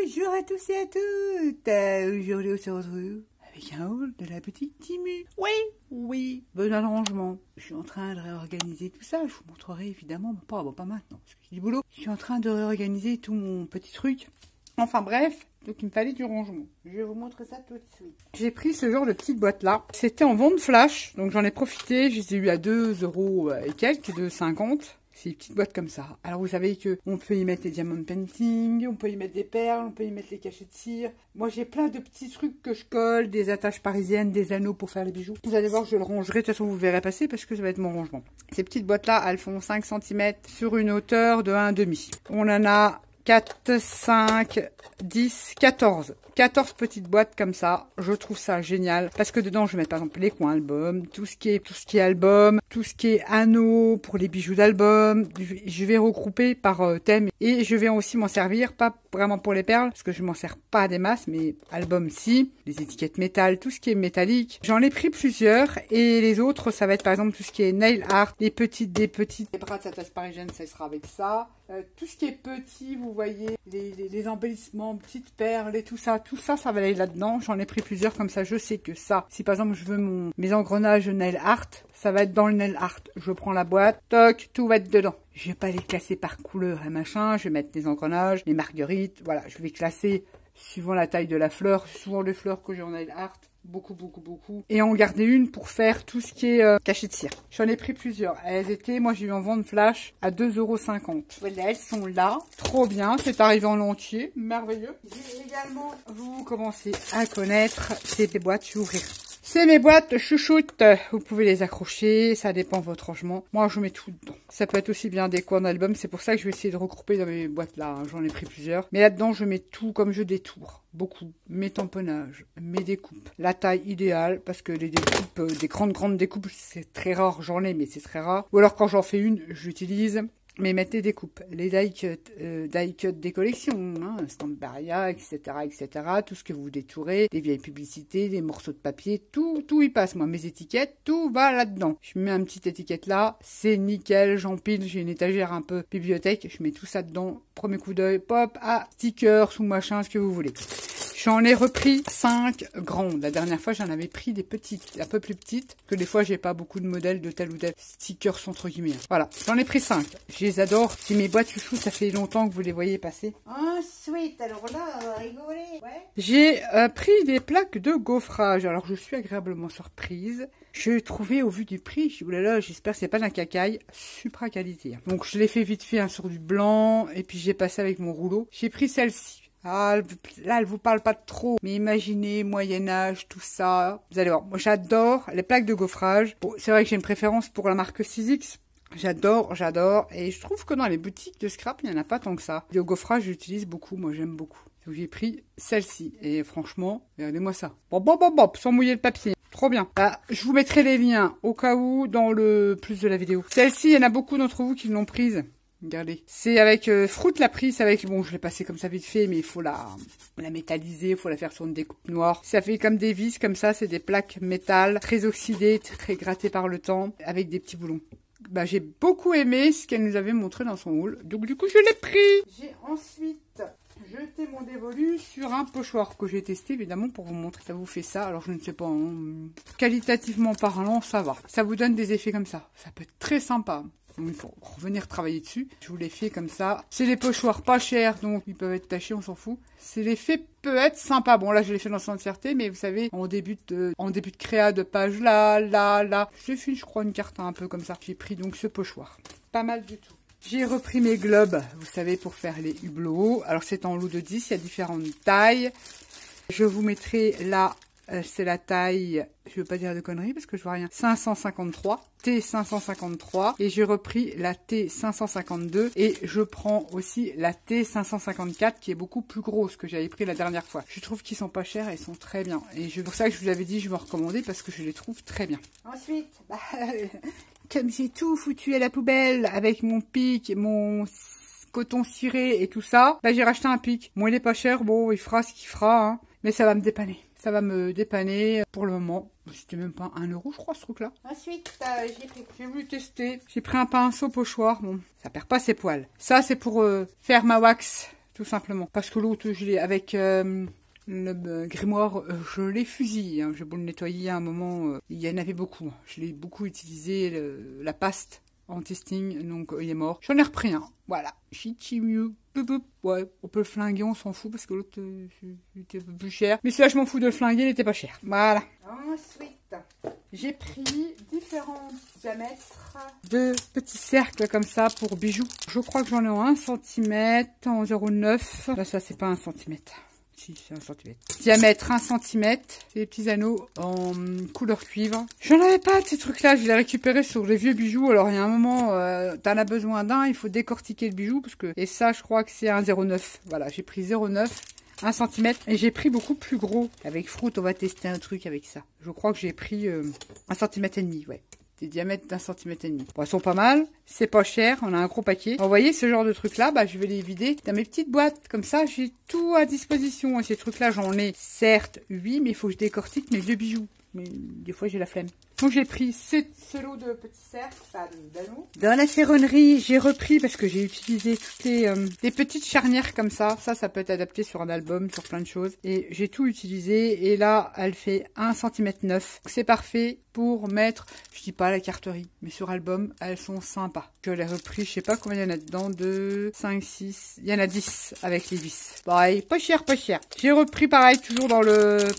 Bonjour à tous et à toutes. Aujourd'hui on se retrouve avec un haul de la boutique Temu. Oui, bon arrangement. Je suis en train de réorganiser tout ça. Je vous montrerai évidemment, pas maintenant, parce que j'ai du boulot. Je suis en train de réorganiser tout mon petit truc. Enfin bref, donc il me fallait du rangement. Je vais vous montrer ça tout de suite. J'ai pris ce genre de petite boîte là. C'était en vente flash, donc j'en ai profité. Je les ai eu à 2 € et quelques, 2,50 €. C'est une petite boîte comme ça. Alors vous savez que on peut y mettre des diamond painting, on peut y mettre des perles, on peut y mettre les cachets de cire. Moi j'ai plein de petits trucs que je colle, des attaches parisiennes, des anneaux pour faire les bijoux. Vous allez voir, je le rangerai, de toute façon vous verrez passer parce que ça va être mon rangement. Ces petites boîtes là, elles font 5 cm sur une hauteur de 1,5. On en a 4, 5, 10, 14. 14 petites boîtes comme ça, je trouve ça génial parce que dedans je vais mettre par exemple les coins album, tout ce qui est album, tout ce qui est anneaux pour les bijoux d'album, je vais regrouper par thème et je vais aussi m'en servir, pas vraiment pour les perles parce que je m'en sers pas des masses, mais album si, les étiquettes métal, tout ce qui est métallique. J'en ai pris plusieurs et les autres ça va être par exemple tout ce qui est nail art, des petites, les bras de sa tasse parisienne, ça sera avec ça. Tout ce qui est petit, vous voyez, les embellissements, petites perles et tout ça, ça va aller là-dedans. J'en ai pris plusieurs comme ça, je sais que ça, si par exemple je veux mes engrenages nail art, ça va être dans le nail art. Je prends la boîte, toc, tout va être dedans. Je vais pas les classer par couleur et machin, je vais mettre les engrenages, les marguerites, voilà, je vais classer suivant la taille de la fleur, souvent les fleurs que j'ai en nail art. Beaucoup. Et en garder une pour faire tout ce qui est cachet de cire. J'en ai pris plusieurs. Elles étaient, moi j'ai eu en vente flash à 2,50 €. Voilà, elles sont là. Trop bien. C'est arrivé en entier. Merveilleux. J'ai également, vous commencez à connaître ces boîtes. Je vais ouvrir. C'est mes boîtes chouchoutes. Vous pouvez les accrocher, ça dépend de votre rangement. Moi, je mets tout dedans. Ça peut être aussi bien des coins d'album. C'est pour ça que je vais essayer de regrouper dans mes boîtes là. J'en ai pris plusieurs. Mais là-dedans, je mets tout comme je détourne. Beaucoup. Mes tamponnages, mes découpes. La taille idéale, parce que les découpes, des grandes découpes, c'est très rare. J'en ai, mais c'est très rare. Ou alors, quand j'en fais une, j'utilise. Mais mettez des coupes, les die cut des collections, hein, Stambaria, etc., tout ce que vous détourez, des vieilles publicités, des morceaux de papier, tout y passe. Moi, mes étiquettes, tout va là-dedans. Je mets une petite étiquette là, c'est nickel, j'empile, j'ai une étagère un peu bibliothèque, je mets tout ça dedans, premier coup d'œil, pop, stickers ou machin, ce que vous voulez. J'en ai repris 5 grandes. La dernière fois, j'en avais pris des petites, un peu plus petites, que des fois, j'ai pas beaucoup de modèles de tel ou tel stickers entre guillemets. Voilà, j'en ai pris 5. Je les adore. C'est mes boîtes chouchou, ça fait longtemps que vous les voyez passer. Ensuite, alors là, on va rigoler. Ouais. J'ai pris des plaques de gaufrage. Alors, je suis agréablement surprise. Je trouvais au vu du prix, je dis, oulala, j'espère que c'est pas d'un cacaille, supra qualité. Donc, je l'ai fait vite fait sur du blanc, et puis j'ai passé avec mon rouleau. J'ai pris celle-ci. Ah, là, elle vous parle pas trop. Mais imaginez, Moyen-Âge, tout ça. Vous allez voir. Moi, j'adore les plaques de gaufrage. Bon, c'est vrai que j'ai une préférence pour la marque 6X. J'adore. Et je trouve que dans les boutiques de scrap, il n'y en a pas tant que ça. Le gaufrage, j'utilise beaucoup. Moi, j'aime beaucoup. Donc, j'ai pris celle-ci. Et franchement, regardez-moi ça. Bop, sans mouiller le papier. Trop bien. Bah, je vous mettrai les liens au cas où dans le plus de la vidéo. Celle-ci, il y en a beaucoup d'entre vous qui l'ont prise. Regardez, c'est avec Fruit l'a prise, c'est avec, bon je l'ai passé comme ça vite fait, mais il faut la métalliser, il faut la faire sur une découpe noire. Ça fait comme des vis comme ça, c'est des plaques métal, très oxydées, très grattées par le temps, avec des petits boulons. Bah j'ai beaucoup aimé ce qu'elle nous avait montré dans son haul, donc du coup je l'ai pris. J'ai ensuite jeté mon dévolu sur un pochoir que j'ai testé évidemment pour vous montrer. Ça vous fait ça, alors je ne sais pas, hein, qualitativement parlant ça va. Ça vous donne des effets comme ça, ça peut être très sympa. Donc il faut revenir travailler dessus. Je vous l'ai fait comme ça. C'est des pochoirs pas chers, donc ils peuvent être tachés, on s'en fout. C'est l'effet peut être sympa. Bon là je l'ai fait dans son entièreté, mais vous savez, en début de créa de page là. J'ai fait je crois une carte un peu comme ça. J'ai pris donc ce pochoir. Pas mal du tout. J'ai repris mes globes, vous savez, pour faire les hublots. Alors c'est en lot de 10, il y a différentes tailles. Je vous mettrai là. C'est la taille, je veux pas dire de conneries parce que je vois rien, 553, T553, et j'ai repris la T552 et je prends aussi la T554 qui est beaucoup plus grosse que j'avais pris la dernière fois. Je trouve qu'ils sont pas chers et ils sont très bien. Et c'est pour ça que je vous avais dit je me recommandais parce que je les trouve très bien. Ensuite, comme j'ai tout foutu à la poubelle avec mon pic, mon coton ciré et tout ça, j'ai racheté un pic. Bon, il est pas cher, bon, il fera ce qu'il fera, hein, mais ça va me dépanner. Ça va me dépanner pour le moment. C'était même pas 1 € je crois ce truc là. Ensuite j'ai voulu tester. J'ai pris un pinceau pochoir. Bon, ça perd pas ses poils. Ça c'est pour faire ma wax tout simplement. Parce que l'autre, je l'ai avec le grimoire, je l'ai fusillé. Hein. J'ai beau le nettoyer à un moment, il y en avait beaucoup. Je l'ai beaucoup utilisé, la paste en testing, donc il est mort. J'en ai repris un. Voilà. Chichimu. Ouais, on peut le flinguer, on s'en fout parce que l'autre était un peu plus cher. Mais celui-là, je m'en fous de le flinguer, il était pas cher. Voilà. Ensuite, j'ai pris différents diamètres de petits cercles comme ça pour bijoux. Je crois que j'en ai en 1 cm, en 0,9. Là, ça, c'est pas 1 cm. Si, c'est 1 cm. Diamètre 1 cm. C'est des petits anneaux en couleur cuivre. J'en avais pas de ces trucs-là. Je les ai récupérés sur les vieux bijoux. Alors, il y a un moment, t'en as besoin d'un. Il faut décortiquer le bijou. Parce que... Et ça, je crois que c'est un 0,9. Voilà, j'ai pris 0,9. 1 cm. Et j'ai pris beaucoup plus gros. Avec Fruit, on va tester un truc avec ça. Je crois que j'ai pris 1 cm et demi, ouais. Des diamètres d'1 cm et demi. Bon, elles sont pas mal, c'est pas cher, on a un gros paquet. Vous voyez ce genre de trucs là, bah je vais les vider dans mes petites boîtes. Comme ça, j'ai tout à disposition. Et ces trucs là, j'en ai certes 8, mais il faut que je décortique mes vieux bijoux. Mais des fois, j'ai la flemme. Donc j'ai pris ce lot de petits cercles, d'anneaux. Dans la ferronnerie, j'ai repris parce que j'ai utilisé toutes les petites charnières comme ça. Ça peut être adapté sur un album, sur plein de choses. Et j'ai tout utilisé. Et là, elle fait 1 cm 9. C'est parfait pour mettre, je dis pas la carterie, mais sur album, elles sont sympas. Je l'ai repris, je sais pas combien il y en a dedans, 2, 5, 6, il y en a 10 avec les vis. Pareil, pas cher, pas cher. J'ai repris pareil, toujours dans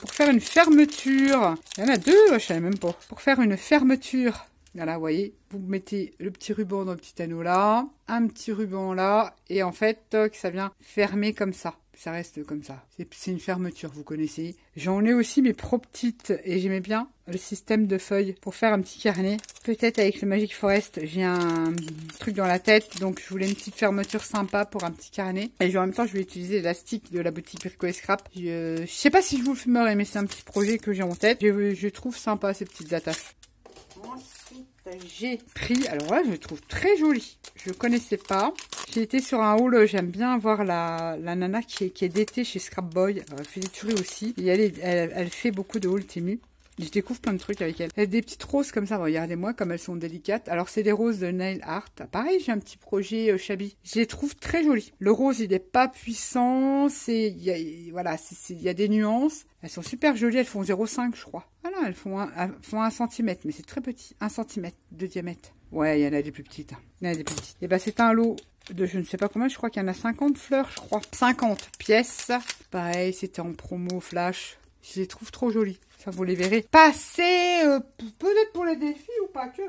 pour faire une fermeture. Il y en a 2, je savais même pas. Pour faire une fermeture. Voilà, vous voyez, vous mettez le petit ruban dans le petit anneau là, un petit ruban là, et en fait, toc, ça vient fermer comme ça. Ça reste comme ça. C'est une fermeture, vous connaissez. J'en ai aussi mes pro petites, et j'aimais bien le système de feuilles pour faire un petit carnet. Peut-être avec le Magic Forest, j'ai un truc dans la tête, donc je voulais une petite fermeture sympa pour un petit carnet. Et en même temps, je vais utiliser l'élastique de la boutique Brico et Scrap. Je sais pas si je vous le filmerai, mais c'est un petit projet que j'ai en tête. Je trouve sympa ces petites attaches. Ensuite, j'ai pris, alors là, je le trouve très joli. Je connaissais pas. J'ai été sur un haul, j'aime bien voir la nana qui est d'été chez Scrap Boy. Elle fait des tueries aussi. Et elle fait beaucoup de hauls Temu. Je découvre plein de trucs avec elle. Elle a des petites roses comme ça, regardez-moi comme elles sont délicates. Alors c'est des roses de Nail Art. Pareil, j'ai un petit projet Shabby. Je les trouve très jolies. Le rose, il n'est pas puissant. Il y a des nuances. Elles sont super jolies, elles font 0,5 je crois. Voilà, elles font 1 cm, mais c'est très petit. 1 cm de diamètre. Ouais, il y en a des plus petites. Il y en a des plus petites. Et ben c'est un lot de je ne sais pas combien, je crois qu'il y en a 50 fleurs, je crois. 50 pièces. Pareil, c'était en promo flash. Je les trouve trop jolies. Ça, vous les verrez passer, peut-être pour les défis ou pas que.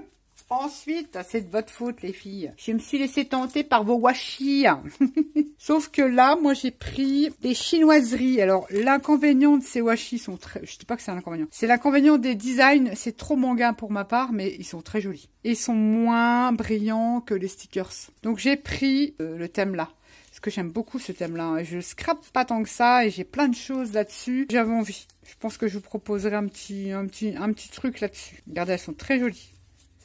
Ensuite, c'est de votre faute, les filles. Je me suis laissée tenter par vos washi. Sauf que là, moi, j'ai pris des chinoiseries. Alors, l'inconvénient de ces washi sont très... Je dis pas que c'est un inconvénient. C'est l'inconvénient des designs. C'est trop manga pour ma part, mais ils sont très jolis. Et ils sont moins brillants que les stickers. Donc, j'ai pris le thème là. Parce que j'aime beaucoup ce thème-là. Je scrape pas tant que ça et j'ai plein de choses là-dessus. J'avais envie. Je pense que je vous proposerai un petit truc là-dessus. Regardez, elles sont très jolies.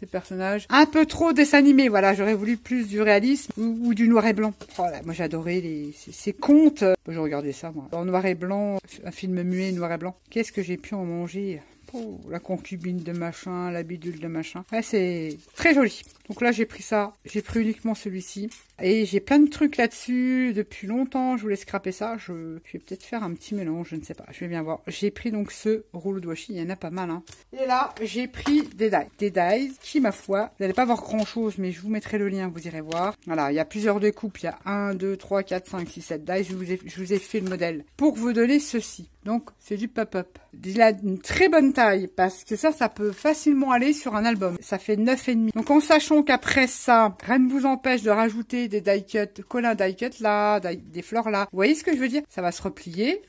Ces personnages. Un peu trop dessin animé, voilà. J'aurais voulu plus du réalisme ou du noir et blanc. Oh là, moi j'adorais ces contes. Je regardais ça, moi. En noir et blanc, un film muet noir et blanc. Qu'est-ce que j'ai pu en manger? Oh, la concubine de machin, la bidule de machin. Ouais, c'est très joli. Donc là, j'ai pris ça. J'ai pris uniquement celui-ci. Et j'ai plein de trucs là-dessus. Depuis longtemps, je voulais scraper ça. Je vais peut-être faire un petit mélange, je ne sais pas. Je vais bien voir. J'ai pris donc ce rouleau de washi. Il y en a pas mal, hein. Et là, j'ai pris des dies. Des dies qui, ma foi, vous n'allez pas voir grand-chose, mais je vous mettrai le lien, vous irez voir. Voilà, il y a plusieurs découpes. Il y a 1, 2, 3, 4, 5, 6, 7 dies. Je vous ai fait le modèle pour vous donner ceci. Donc, c'est du pop-up. Il a une très bonne taille parce que ça peut facilement aller sur un album. Ça fait 9,5. Donc, en sachant qu'après ça, rien ne vous empêche de rajouter des die cut, coller die cut là, des fleurs là. Vous voyez ce que je veux dire? Ça va se replier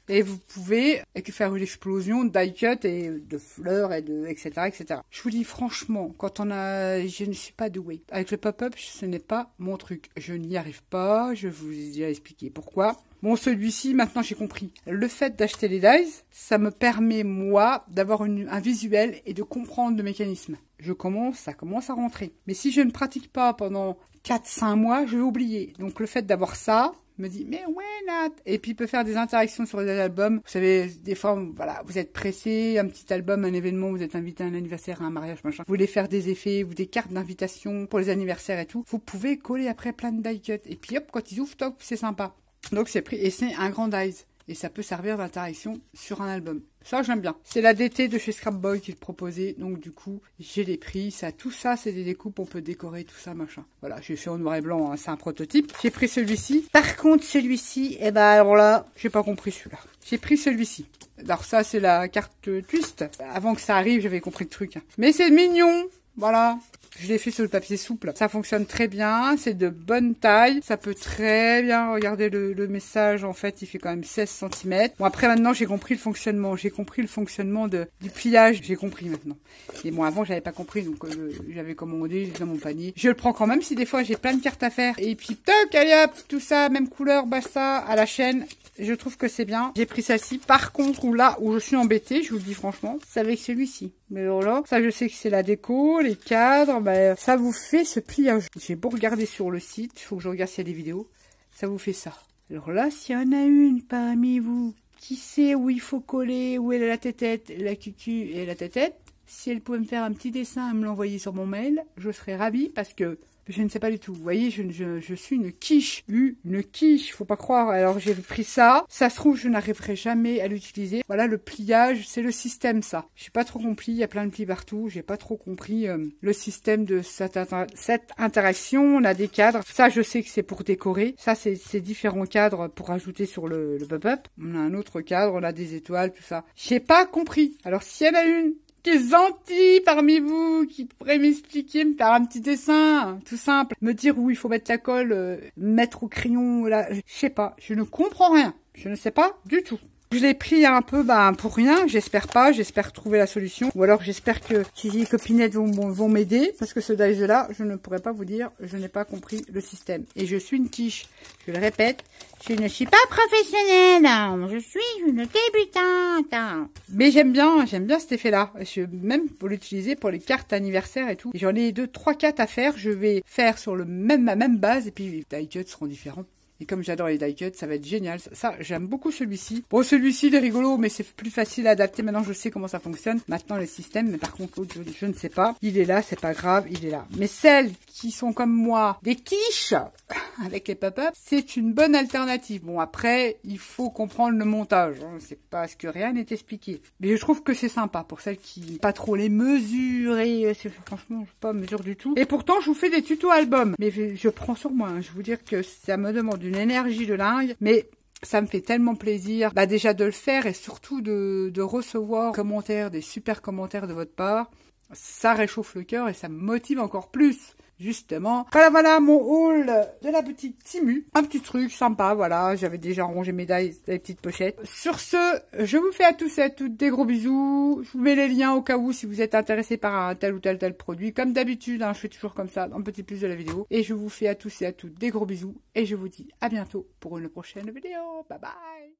et vous pouvez faire une explosion de die cut et de fleurs et de etc. etc. Je vous dis franchement, je ne suis pas douée. Avec le pop-up, ce n'est pas mon truc. Je n'y arrive pas. Je vous ai déjà expliqué pourquoi. Bon, celui-ci, maintenant j'ai compris. Le fait d'acheter les dies, ça me permet, moi, d'avoir un visuel et de comprendre le mécanisme. Ça commence à rentrer. Mais si je ne pratique pas pendant 4-5 mois, je vais oublier. Donc le fait d'avoir ça, me dit, mais ouais, Nat. Et puis, il peut faire des interactions sur les albums. Vous savez, des fois, voilà, vous êtes pressé, un petit album, un événement, vous êtes invité à un anniversaire, à un mariage, machin. Vous voulez faire des effets ou des cartes d'invitation pour les anniversaires et tout. Vous pouvez coller après plein de die cut. Et puis, hop, quand ils ouvrent, top, c'est sympa. Donc c'est pris, et c'est un grand dies. Et ça peut servir d'interaction sur un album. Ça, j'aime bien. C'est la DT de chez Scrapboy qui le proposait. Donc, du coup, j'ai les prix. Ça, tout ça, c'est des découpes. On peut décorer tout ça, machin. Voilà, j'ai fait en noir et blanc. Hein, c'est un prototype. J'ai pris celui-ci. Par contre, celui-ci, eh ben, alors là, j'ai pas compris celui-là. J'ai pris celui-ci. Alors, ça, c'est la carte twist. Avant que ça arrive, j'avais compris le truc. Hein. Mais c'est mignon. Voilà. Je l'ai fait sur le papier souple. Ça fonctionne très bien. C'est de bonne taille. Ça peut très bien regarder le message. En fait, il fait quand même 16 cm. Bon, après, maintenant, j'ai compris le fonctionnement. J'ai compris le fonctionnement du pliage. J'ai compris maintenant. Et bon, avant, j'avais pas compris. Donc, j'avais commandé dans mon panier. Je le prends quand même si des fois, j'ai plein de cartes à faire. Et puis, toc, allez hop, tout ça, même couleur, basta, à la chaîne. Je trouve que c'est bien. J'ai pris ça-ci. Par contre, là où je suis embêtée, je vous le dis franchement, c'est avec celui-ci. Mais alors là, ça je sais que c'est la déco, les cadres, ben, ça vous fait ce pliage. J'ai beau regarder sur le site, il faut que je regarde s'il y a des vidéos, ça vous fait ça. Alors là, s'il y en a une parmi vous qui sait où il faut coller, où est la tétette, la cucu et la tétette, si elle pouvait me faire un petit dessin et me l'envoyer sur mon mail, je serais ravie parce que je ne sais pas du tout. Vous voyez, je suis une quiche. Une quiche, faut pas croire. Alors, j'ai pris ça. Ça se trouve, je n'arriverai jamais à l'utiliser. Voilà, le pliage, c'est le système, ça. J'ai pas trop compris. Il y a plein de plis partout. J'ai pas trop compris le système de cette interaction. On a des cadres. Ça, je sais que c'est pour décorer. Ça, c'est différents cadres pour ajouter sur le pop-up. On a un autre cadre. On a des étoiles, tout ça. J'ai pas compris. Alors, s'il y en a une qui est gentille parmi vous, qui pourrait m'expliquer, me faire un petit dessin, tout simple, me dire où il faut mettre la colle, mettre au crayon, là, je sais pas, je ne comprends rien, je ne sais pas du tout. Je l'ai pris un peu pour rien, j'espère pas, j'espère trouver la solution. Ou alors j'espère que Kiki et Copinettes vont m'aider. Parce que ce dice-là, je ne pourrais pas vous dire, je n'ai pas compris le système. Et je suis une quiche, je le répète, je ne suis pas professionnelle, je suis une débutante. Mais j'aime bien cet effet-là. Même pour l'utiliser pour les cartes anniversaires et tout. J'en ai 2, 3, 4 à faire, je vais faire sur la même base et puis les die cuts seront différents. Et comme j'adore les die cuts, ça va être génial. Ça, j'aime beaucoup celui-ci. Bon, celui-ci, il est rigolo, mais c'est plus facile à adapter. Maintenant, je sais comment ça fonctionne. Maintenant, le système. Mais par contre, l'autre, je ne sais pas. Il est là, c'est pas grave, il est là. Mais celles qui sont comme moi, des quiches, avec les pop-up, c'est une bonne alternative. Bon, après, il faut comprendre le montage. Hein. C'est parce que rien n'est expliqué. Mais je trouve que c'est sympa pour celles qui pas trop les mesures. Et franchement, je suis pas en mesure du tout. Et pourtant, je vous fais des tutos albums. Mais je prends sur moi. Hein. Je vous dire que ça me demande une énergie de dingue, mais ça me fait tellement plaisir, déjà de le faire et surtout de recevoir des commentaires, des super commentaires de votre part. Ça réchauffe le cœur et ça me motive encore plus. Justement. Voilà mon haul de la petite Timu. Un petit truc sympa, voilà. J'avais déjà rangé mes dies, les petites pochettes. Sur ce, je vous fais à tous et à toutes des gros bisous. Je vous mets les liens au cas où si vous êtes intéressé par un tel ou tel produit. Comme d'habitude, hein, je fais toujours comme ça dans le petit plus de la vidéo. Et je vous fais à tous et à toutes des gros bisous. Et je vous dis à bientôt pour une prochaine vidéo. Bye bye.